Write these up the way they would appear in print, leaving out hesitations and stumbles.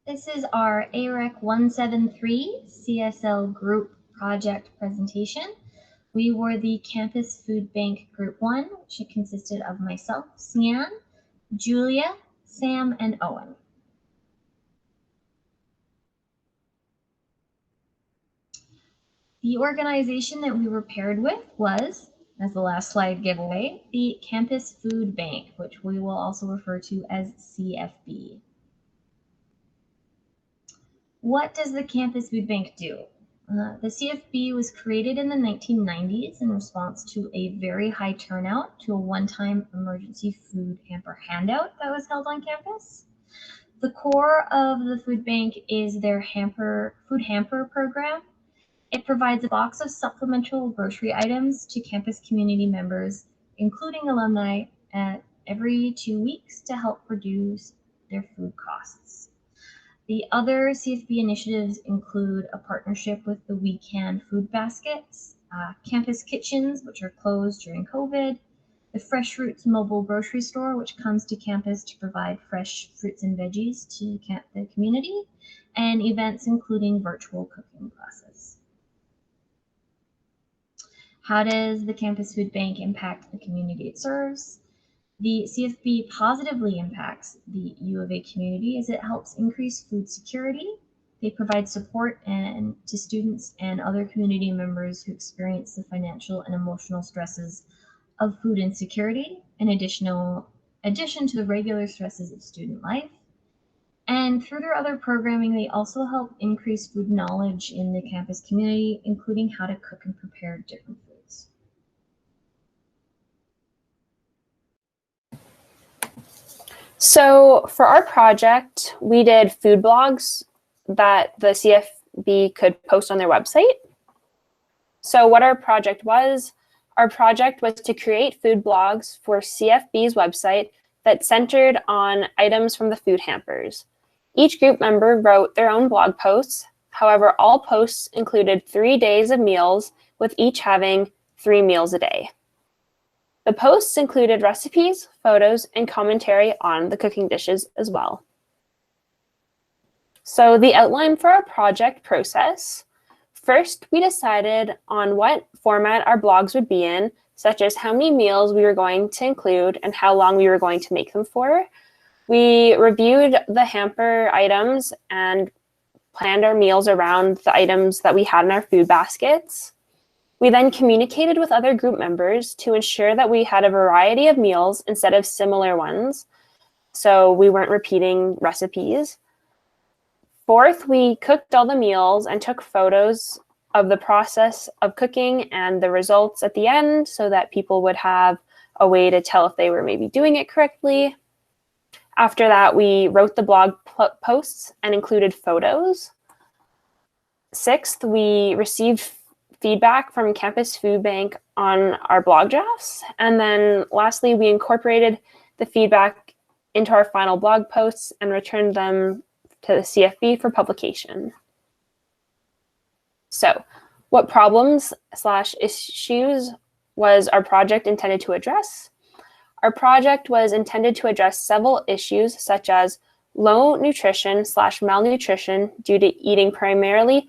This is our AREC 173 CSL group project presentation. We were the Campus Food Bank Group 1, which consisted of myself, Cianne, Julia, Sam, and Owen. The organization that we were paired with was, as the last slide gave away, the Campus Food Bank, which we will also refer to as CFB. What does the Campus Food Bank do? The CFB was created in the 1990s in response to a very high turnout to a one-time emergency food hamper handout that was held on campus. The core of the food bank is their food hamper program. It provides a box of supplemental grocery items to campus community members, including alumni, every 2 weeks to help reduce their food costs. The other CFB initiatives include a partnership with the We Can food baskets, campus kitchens, which are closed during COVID, the Fresh Roots mobile grocery store, which comes to campus to provide fresh fruits and veggies to the community, and events including virtual cooking classes. How does the Campus Food Bank impact the community it serves? The CFB positively impacts the U of A community as it helps increase food security. They provide support to students and other community members who experience the financial and emotional stresses of food insecurity, in addition to the regular stresses of student life. And through their other programming, they also help increase food knowledge in the campus community, including how to cook and prepare different foods. So for our project, we did food blogs that the CFB could post on their website. So what our project was to create food blogs for CFB's website that centered on items from the food hampers. Each group member wrote their own blog posts. However, all posts included 3 days of meals, with each having 3 meals a day. The posts included recipes, photos, and commentary on the cooking dishes as well. So the outline for our project process. First, we decided on what format our blogs would be in, such as how many meals we were going to include and how long we were going to make them for. We reviewed the hamper items and planned our meals around the items that we had in our food baskets. We then communicated with other group members to ensure that we had a variety of meals instead of similar ones, so we weren't repeating recipes. Fourth, we cooked all the meals and took photos of the process of cooking and the results at the end so that people would have a way to tell if they were maybe doing it correctly. After that, we wrote the blog posts and included photos. Sixth, we received feedback from Campus Food Bank on our blog drafts. And then lastly, we incorporated the feedback into our final blog posts and returned them to the CFB for publication. So what problems/issues was our project intended to address? Our project was intended to address several issues such as low nutrition/malnutrition due to eating primarily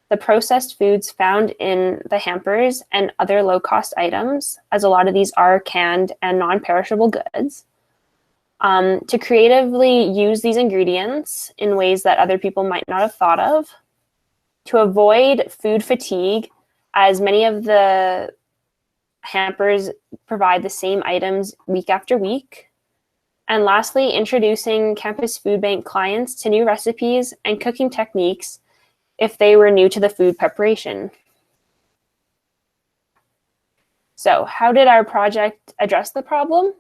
the processed foods found in the hampers and other low-cost items, as a lot of these are canned and non-perishable goods. To creatively use these ingredients in ways that other people might not have thought of. To avoid food fatigue, as many of the hampers provide the same items week after week. And lastly, introducing Campus Food Bank clients to new recipes and cooking techniques if they were new to the food preparation. So how did our project address the problem?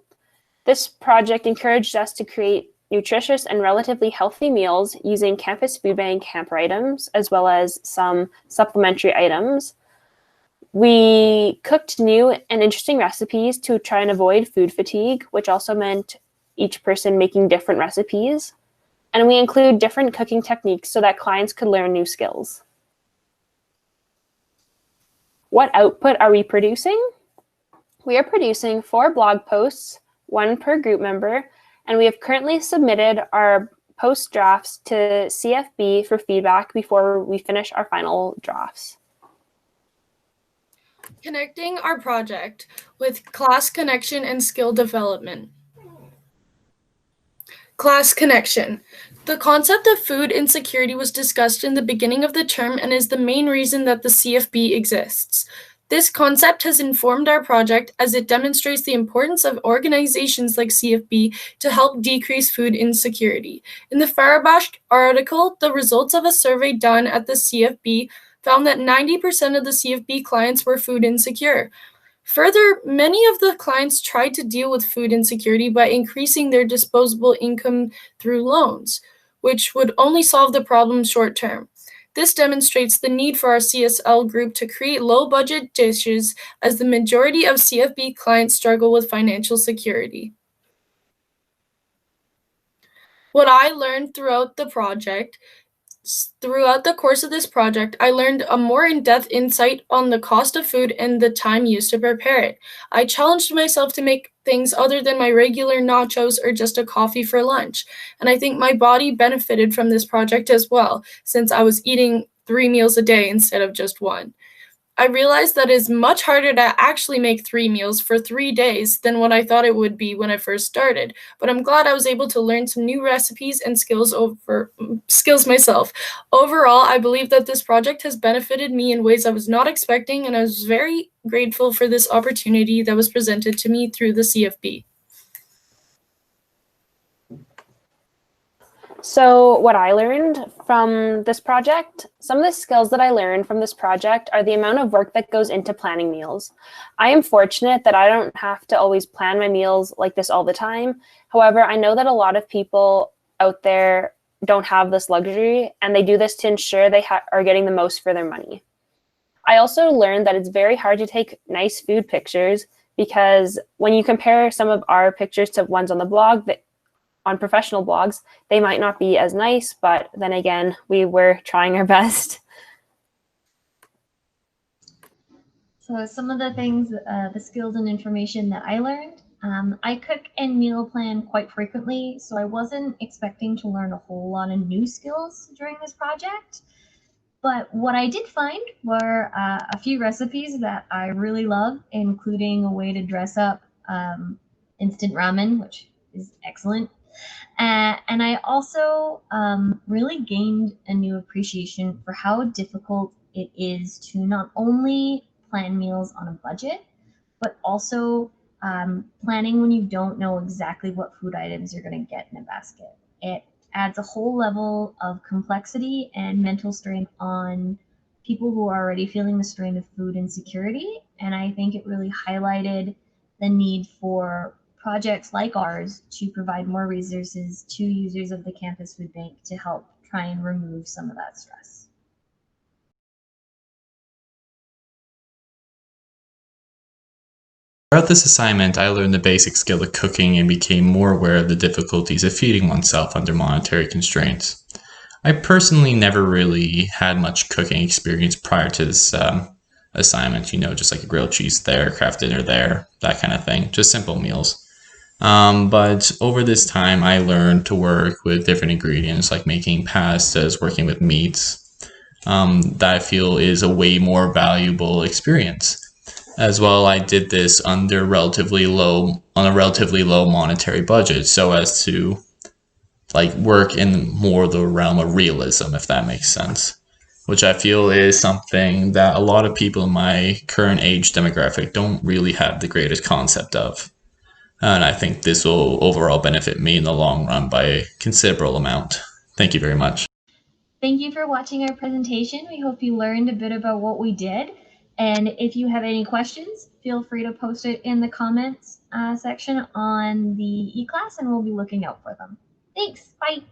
This project encouraged us to create nutritious and relatively healthy meals using Campus Food Bank hamper items, as well as some supplementary items. We cooked new and interesting recipes to try and avoid food fatigue, which also meant each person making different recipes. And we include different cooking techniques so that clients could learn new skills. What output are we producing? We are producing 4 blog posts, 1 per group member, and we have currently submitted our post drafts to CFB for feedback before we finish our final drafts. Connecting our project with class connection and skill development. Class connection. The concept of food insecurity was discussed in the beginning of the term and is the main reason that the CFB exists. This concept has informed our project as it demonstrates the importance of organizations like CFB to help decrease food insecurity. In the Farabash article, the results of a survey done at the CFB found that 90% of the CFB clients were food insecure. Further, many of the clients tried to deal with food insecurity by increasing their disposable income through loans, which would only solve the problem short term. This demonstrates the need for our CSL group to create low-budget dishes, as the majority of CFB clients struggle with financial security. What I learned throughout the course of this project, I learned a more in-depth insight on the cost of food and the time used to prepare it. I challenged myself to make things other than my regular nachos or just a coffee for lunch. And I think my body benefited from this project as well, since I was eating 3 meals a day instead of just 1. I realized that it's much harder to actually make 3 meals for 3 days than what I thought it would be when I first started, but I'm glad I was able to learn some new recipes and skills myself. Overall, I believe that this project has benefited me in ways I was not expecting, and I was very grateful for this opportunity that was presented to me through the CFB. So what I learned from this project, some of the skills that I learned from this project are the amount of work that goes into planning meals. I am fortunate that I don't have to always plan my meals like this all the time. However, I know that a lot of people out there don't have this luxury, and they do this to ensure they are getting the most for their money. I also learned that it's very hard to take nice food pictures, because when you compare some of our pictures to ones on the blog, on professional blogs, they might not be as nice, but then again, we were trying our best. So some of the things, the skills and information that I learned, I cook and meal plan quite frequently, so I wasn't expecting to learn a whole lot of new skills during this project. But what I did find were a few recipes that I really love, including a way to dress up instant ramen, which is excellent. And I also really gained a new appreciation for how difficult it is to not only plan meals on a budget, but also planning when you don't know exactly what food items you're going to get in a basket. It adds a whole level of complexity and mental strength on people who are already feeling the strain of food insecurity. And I think it really highlighted the need for projects like ours to provide more resources to users of the campus food bank to help try and remove some of that stress. Throughout this assignment, I learned the basic skill of cooking and became more aware of the difficulties of feeding oneself under monetary constraints. I personally never really had much cooking experience prior to this assignment, just like a grilled cheese there, craft dinner there, that kind of thing, just simple meals. But over this time, I learned to work with different ingredients, like making pastas, working with meats, that I feel is a way more valuable experience. As well, I did this on a relatively low monetary budget, so as to work in more the realm of realism, if that makes sense, which I feel is something that a lot of people in my current age demographic don't really have the greatest concept of. And I think this will overall benefit me in the long run by a considerable amount. Thank you very much. Thank you for watching our presentation. We hope you learned a bit about what we did. And if you have any questions, feel free to post it in the comments section on the e-class, and we'll be looking out for them. Thanks. Bye.